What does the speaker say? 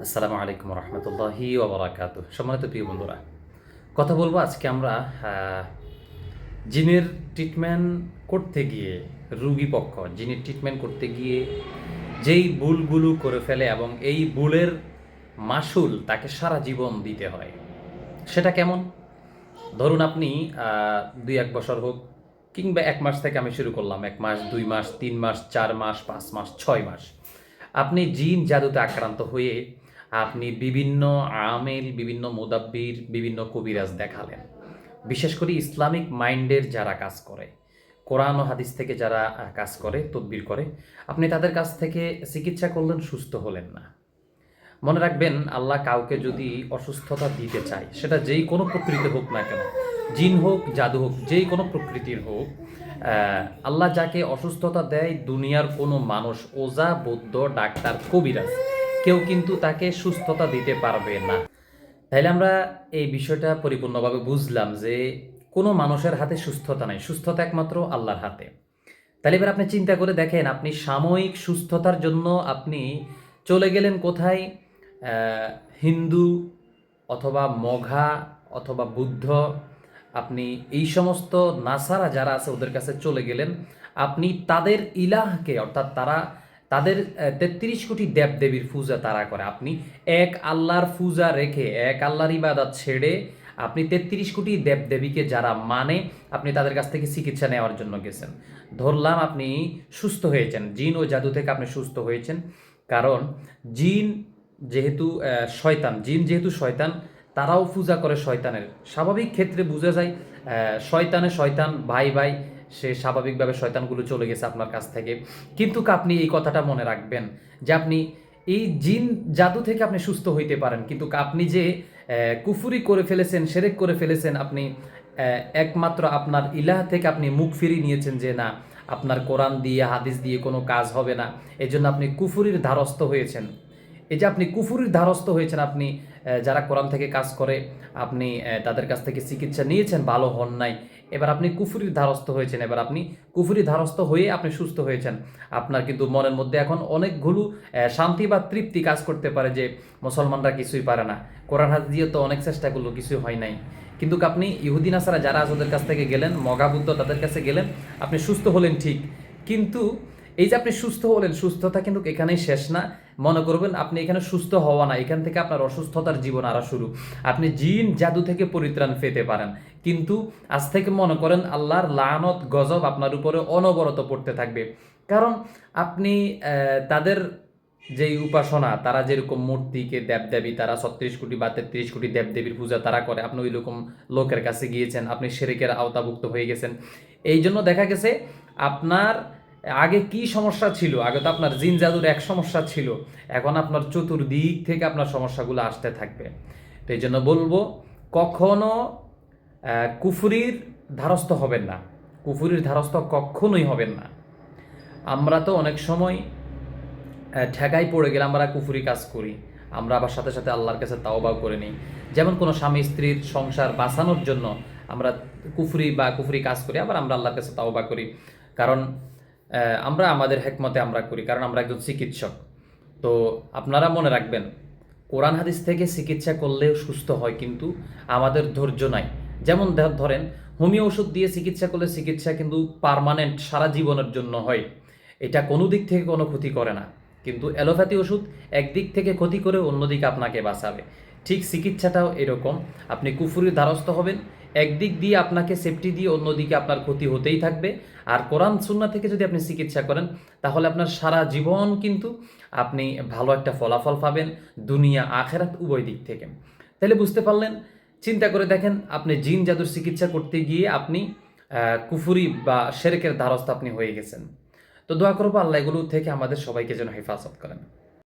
আসসালামু আলাইকুম রহমতুল্লাহি ওবরাকাতু। সম্মানিত প্রিয় বন্ধুরা, কথা বলবো আজকে আমরা জিনের ট্রিটমেন্ট করতে গিয়ে রুগী পক্ষ জিনের ট্রিটমেন্ট করতে গিয়ে যেই ভুলগুলো করে ফেলে এবং এই ভুলের মাসুল তাকে সারা জীবন দিতে হয়, সেটা কেমন? ধরুন আপনি 2-1 বছর হোক কিংবা 1 মাস থেকে আমি শুরু করলাম, 1 মাস, 2 মাস, 3 মাস, 4 মাস, 5 মাস, 6 মাস আপনি জিন জাদুতে আক্রান্ত হয়ে আপনি বিভিন্ন আমেল, বিভিন্ন মুদাব্বির, বিভিন্ন কবিরাজ দেখালেন। বিশেষ করে ইসলামিক মাইন্ডের যারা কাজ করে, কোরআন ও হাদিস থেকে যারা কাজ করে, তদবির করে, আপনি তাদের কাছ থেকে চিকিৎসা করলেন, সুস্থ হলেন না। মনে রাখবেন, আল্লাহ কাউকে যদি অসুস্থতা দিতে চায়, সেটা যেই কোনো প্রকৃতির হোক না কেন, জিন হোক, জাদু হোক, যেই কোনো প্রকৃতির হোক, আল্লাহ যাকে অসুস্থতা দেয়, দুনিয়ার কোনো মানুষ, ওজা, বৌদ্ধ, ডাক্তার, কবিরাজ, কেউ কিন্তু তাকে সুস্থতা দিতে পারবে না। তাইলে আমরা এই বিষয়টা পরিপূর্ণভাবে বুঝলাম যে কোনো মানুষের হাতে সুস্থতা নাই, সুস্থতা একমাত্র আল্লাহর হাতে। তাহলে এবার আপনি চিন্তা করে দেখেন, আপনি সাময়িক সুস্থতার জন্য আপনি চলে গেলেন কোথায়? হিন্দু অথবা মঘা অথবা বুদ্ধ, আপনি এই সমস্ত নাসারা যারা আছে ওদের কাছে চলে গেলেন। আপনি তাদের ইলাহকে, অর্থাৎ তাদের 33 কোটি দেবদেবীর পূজা তারা করে, আপনি এক আল্লাহর পূজা রেখে, এক আল্লাহর ইবাদত ছেড়ে আপনি 33 কোটি দেবদেবীকে যারা মানে, আপনি তাদের কাছ থেকে চিকিৎসা নেওয়ার জন্য গেছেন। ধরলাম আপনি সুস্থ হয়েছেন, জিন ও জাদু থেকে আপনি সুস্থ হয়েছেন। কারণ জিন যেহেতু শয়তান, তারাও পূজা করে শয়তানের। স্বাভাবিক ক্ষেত্রে বোঝা যায় শয়তান ভাই ভাই, সে স্বাভাবিকভাবে শয়তানগুলো চলে গেছে আপনার কাছ থেকে। কিন্তু আপনি এই কথাটা মনে রাখবেন যে আপনি এই জিন জাদু থেকে আপনি সুস্থ হইতে পারেন, কিন্তু আপনি যে কুফুরি করে ফেলেছেন, শিরক করে ফেলেছেন, আপনি একমাত্র আপনার ইলাহ থেকে আপনি মুখ ফিরিয়ে নিয়েছেন যে না, আপনার কোরআন দিয়ে, হাদিস দিয়ে কোনো কাজ হবে না। এজন্য আপনি কুফুরির দ্বারস্থ হয়েছেন। এই যে আপনি কুফুরির দ্বারস্থ হয়েছেন, আপনি যারা কোরআন থেকে কাজ করে, আপনি তাদের কাছ থেকে চিকিৎসা নিয়েছেন, ভালো হন নাই। এবার আপনি কুফুরির দ্বারস্থ হয়েছেন, এবার আপনি কুফুরি দ্বারস্থ হয়ে আপনি সুস্থ হয়েছেন। আপনার কিন্তু মনের মধ্যে এখন অনেকগুলো শান্তি বা তৃপ্তি কাজ করতে পারে যে মুসলমানরা কিছুই পারে না, কোরআন হাদিস দিয়ে তো অনেক চেষ্টা করলো, কিছুই হয় নাই। কিন্তু আপনি ইহুদি নাসারা যারা আছে ওদের কাছ থেকে গেলেন, মগাবুদ্ধ তাদের কাছে গেলেন, আপনি সুস্থ হলেন ঠিক। কিন্তু এই যে আপনি সুস্থ হলেন, সুস্থতা কিন্তু এখানেই শেষ না। মনে করবেন আপনি এখানে সুস্থ হওয়া না, এখান থেকে আপনার অসুস্থতার জীবন আরো শুরু। আপনি জিন জাদু থেকে পরিত্রাণ পেতে পারেন, কিন্তু আজ থেকে মনে করেন আল্লাহর লানত গজব আপনার উপরে অনবরত পড়তে থাকবে। কারণ আপনি তাদের যেই উপাসনা, তারা যেরকম মূর্তিকে দেবদেবী, তারা 36 কোটি বা 33 কোটি দেবদেবীর পূজা তারা করে, আপনি ওই রকম লোকের কাছে গিয়েছেন, আপনি শিরকের আওতাভুক্ত হয়ে গেছেন। এই জন্য দেখা গেছে আপনার আগে কি সমস্যা ছিল, আগে তো আপনার জিন জাদুর এক সমস্যা ছিল, এখন আপনার চতুর্দিক থেকে আপনার সমস্যাগুলো আসতে থাকবে। তো এই জন্য বলবো, কখনো কুফুরির ধারস্থ হবেন না, কুফুরির ধারস্থ কখনোই হবেন না। আমরা তো অনেক সময় ঠেকাই পড়ে গেলে আমরা কুফুরি কাজ করি, আমরা আবার সাথে সাথে আল্লাহর কাছে তাওবা করে নিই। যেমন কোনো স্বামী স্ত্রীর সংসার বাঁচানোর জন্য আমরা কুফুরি কাজ করি, আবার আমরা আল্লাহর কাছে তাওবা করি। কারণ আমরা আমাদের হেকমতে আমরা করি, কারণ আমরা একজন চিকিৎসক। তো আপনারা মনে রাখবেন, কোরআন হাদিস থেকে চিকিৎসা করলেও সুস্থ হয়, কিন্তু আমাদের ধৈর্য নাই। যেমন ধরেন, হোমিও ওষুধ দিয়ে চিকিৎসা করলে চিকিৎসা কিন্তু পার্মানেন্ট, সারা জীবনের জন্য হয়, এটা কোনো দিক থেকে কোনো ক্ষতি করে না। কিন্তু অ্যালোপ্যাথি ওষুধ একদিক থেকে ক্ষতি করে অন্যদিকে আপনাকে বাঁচাবে। ঠিক চিকিৎসাটাও এরকম, আপনি কুফুরির দ্বারস্থ হবেন, একদিক দিয়ে আপনাকে সেফটি দিয়ে অন্যদিকে আপনার ক্ষতি হতেই থাকবে। আর কোরআন সুন্নাহ থেকে যদি আপনি চিকিৎসা করেন, তাহলে আপনার সারা জীবন কিন্তু আপনি ভালো একটা ফলাফল পাবেন, দুনিয়া আখেরাত উভয় দিক থেকে। তাহলে বুঝতে পারলেন? চিন্তা করে দেখেন, আপনি জিন জাদুর চিকিৎসা করতে গিয়ে আপনি কুফুরি বা শিরকের দ্বারস্থ আপনি হয়ে গেছেন। তো দোয়া করবো আল্লাহ এগুলো থেকে আমাদের সবাইকে যেন হেফাজত করেন।